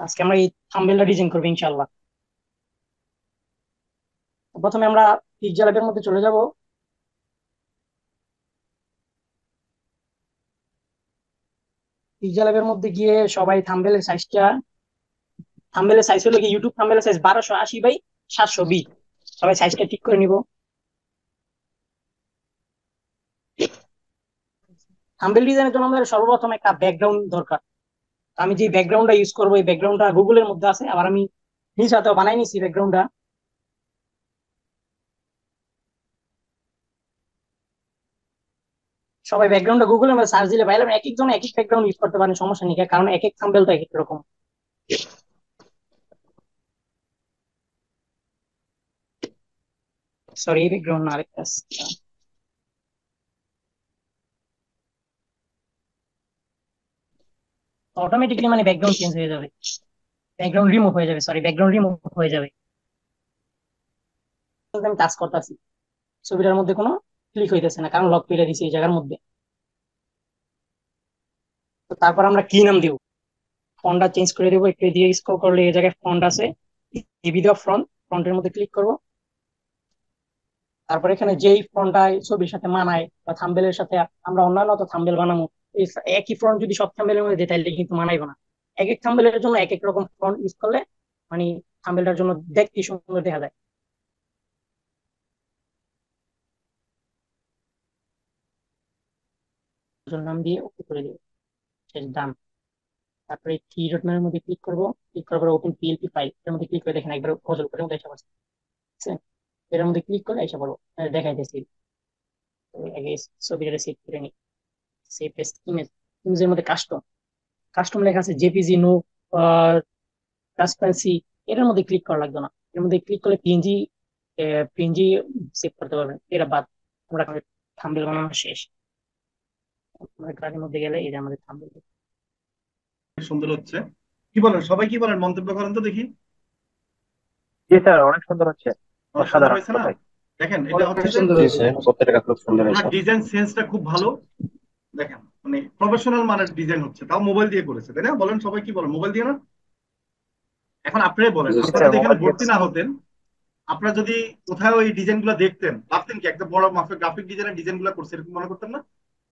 আজকে আমরা এই থাম্বনেলটা ডিজাইন করবো ইনশাআল্লাহ। প্রথমে আমরা পিকজেল ল্যাবের মধ্যে চলে যাব। পিকজেল ল্যাবের মধ্যে গিয়ে সবাই থাম্বনেলের সাইজ হলো কি, ইউটিউব থাম্বনেলের সাইজ 1280 বাই 720। সবাই সাইজটা ঠিক করে নিব। থাম্বনেল ডিজাইনের জন্য আমাদের সর্বপ্রথম একটা ব্যাকগ্রাউন্ড দরকার। আমি যে ব্যাকগ্রাউন্ডটা ইউজ করবো, এই ব্যাকগ্রাউন্ডটা গুগলের মধ্যে আছে, আবার আমি নিজ হাতেও বানাই নিছি ব্যাকগ্রাউন্ডটা। সবাই ব্যাকগ্রাউন্ডটা গুগলের মধ্যে সার্চ দিলে পাইলে এক একজন এক এক ব্যাকগ্রাউন্ড ইউজ করতে পারেন, সমস্যা নেই, কারণ এক এক থাম্বনেল তো এক এক রকম। সরি, এই ব্যাকগ্রাউন্ড না, আরেকটা আছে। অটোমেটিকলি মানে ব্যাকগ্রাউন্ড চেঞ্জ হয়ে যাবে, ব্যাকগ্রাউন্ড রিমুভ হয়ে যাবে, সরি ব্যাকগ্রাউন্ড রিমুভ হয়ে যাবে। কিন্তু আমি টাচ করতেছি, ছবিটার মধ্যে কোনো ক্লিক হইতেছে না, কারণ লক করে দিছি এই জায়গার মধ্যে। তো তারপর আমরা কি নাম দিব, ফন্টটা চেঞ্জ করে দেবো। একটু দিয়ে স্ক্রল করলে এই জায়গায় ফন্ট আছে, টিভি দেওয়া ফ্রন্ট, ফ্রন্টের মধ্যে ক্লিক করব। তারপর এখানে যেই ফন্টটা ছবির সাথে মানায় বা থাম্বেলের সাথে, আমরা অন্যান্য তো থাম্বেল বানাবো, এই একই ফ্রন্ট যদি সব থাম্বেলের মধ্যে দিই তাহলে কিন্তু মানাইবো না। এক এক থাম্বেলের জন্য এক এক রকম ফন্ট ইউজ করলে মানে থাম্বেলটার জন্য দেখতে সুন্দর দেখা যায়। ওজন নাম দিয়ে ওকে করে দিব, শেষ ডান। তারপরে থ্রি ডট মেনুর মধ্যে ক্লিক করবো, ক্লিক করার পরে ওপেন পিএলপি ফাইল, এর মধ্যে ক্লিক করে দেখেন একবার গজল করে মধ্যে এসে পড়ছে, ঠিক আছে? এর মধ্যে ক্লিক করে এসে পড়বো, দেখাইতেছি। তো আগে ছবিটা সেভ করে নিই। সেভ এস ইমেজ, ইমেজের মধ্যে কাস্টম, কাস্টম লেখা আছে জেপিজি, নো ট্রান্সপারেন্সি। এটার মধ্যে ক্লিক করা লাগবে না, এর মধ্যে ক্লিক করলে পিএনজি, পিএনজি সেভ করতে পারবেন। এটা বাদ, আমরা থাম্বনেল বানানো শেষ। আমরা গাড়ির মধ্যে গেলে এই যে আমাদের থাম্বনেল। সুন্দর হচ্ছে। কি বলেন সবাই, কি বলেন, মন্তব্য করেন তো দেখি। জি স্যার, অনেক সুন্দর হচ্ছে। অনেক সুন্দর অসাধারণ হয়েছে না? কথাই। দেখেন এটা অনেক হচ্ছে যে সুন্দর হয়েছে, প্রত্যেকটা খুব সুন্দর ওনার হয়েছে। ডিজাইন সেন্সটা খুব ভালো। দেখেন মানে প্রফেশনাল মানের ডিজাইন হচ্ছে, তাও মোবাইল দিয়ে করেছে, তাই না? বলেন সবাই, কি বলেন, মোবাইল দিয়ে না? এখন আপনি বলেন, জি আপনারা স্যার, যদি এখানে মোবাইল দিয়ে ভর্তি না করছে। হতেন, আপনারা যদি কোথাও এই ডিজাইন গুলো দেখতেন, ভাবতেন কি একটা বড় মাপের গ্রাফিক ডিজাইনের ডিজাইন গুলো করছে, এরকম মনে করতেন না?